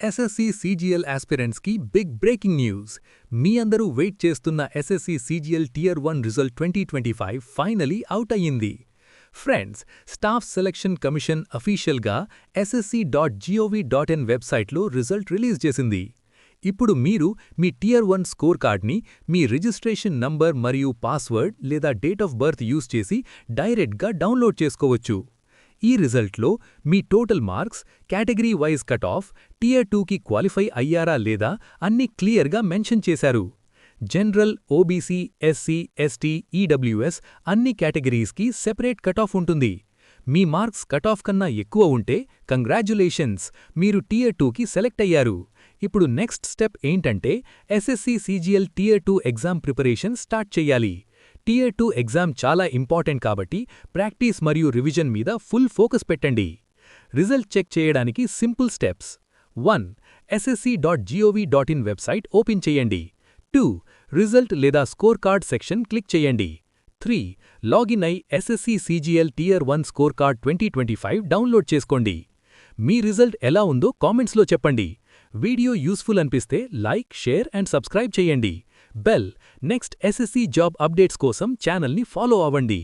SSC CGL aspirants కి big breaking news. మీ అందరూ వెయిట్ చేస్తున్న SSC CGL tier 1 result 2025 finally out అయ్యింది. ఫ్రెండ్స్, స్టాఫ్ సెలక్షన్ కమిషన్ అఫీషియల్గా ssc.gov.in వెబ్సైట్లో రిజల్ట్ రిలీజ్ చేసింది. ఇప్పుడు మీరు మీ టియర్ 1 స్కోర్ కార్డ్ని మీ రిజిస్ట్రేషన్ నంబర్ మరియు పాస్వర్డ్ లేదా డేట్ ఆఫ్ బర్త్ యూజ్ చేసి డైరెక్ట్గా డౌన్లోడ్ చేసుకోవచ్చు. ఈ రిజల్ట్లో మీ total marks, category wise cut off, tier 2కి క్వాలిఫై అయ్యారా లేదా అన్నీ క్లియర్గా మెన్షన్ చేశారు. General, OBC, SC, ST, EWS అన్ని కేటగిరీస్కి సెపరేట్ కట్ ఆఫ్ ఉంటుంది. మీ మార్క్స్ కట్ ఆఫ్ కన్నా ఎక్కువ ఉంటే కంగ్రాచ్యులేషన్స్, మీరు టియర్ 2కి సెలెక్ట్ అయ్యారు. ఇప్పుడు నెక్స్ట్ స్టెప్ ఏంటంటే SSC CGL tier 2 exam preparation start చెయ్యాలి. టియర్ 2 ఎగ్జామ్ చాలా ఇంపార్టెంట్ కాబట్టి ప్రాక్టీస్ మరియు రివిజన్ మీద ఫుల్ ఫోకస్ పెట్టండి. రిజల్ట్ చెక్ చేయడానికి simple steps: 1. ssc.gov.in website open చేయండి. 2. రిజల్ట్ లేదా స్కోర్ కార్డ్ సెక్షన్ క్లిక్ చేయండి. 3. లాగిన్ అయి SSC CGL tier 1 score card 2025 download చేసుకోండి. మీ రిజల్ట్ ఎలా ఉందో కామెంట్స్లో చెప్పండి. వీడియో యూస్ఫుల్ అనిపిస్తే లైక్, షేర్ అండ్ సబ్స్క్రైబ్ చేయండి. నెక్స్ట్ ఎస్ఎస్సి జాబ్ అప్డేట్స్ కోసం ఛానల్ని ఫాలో అవ్వండి.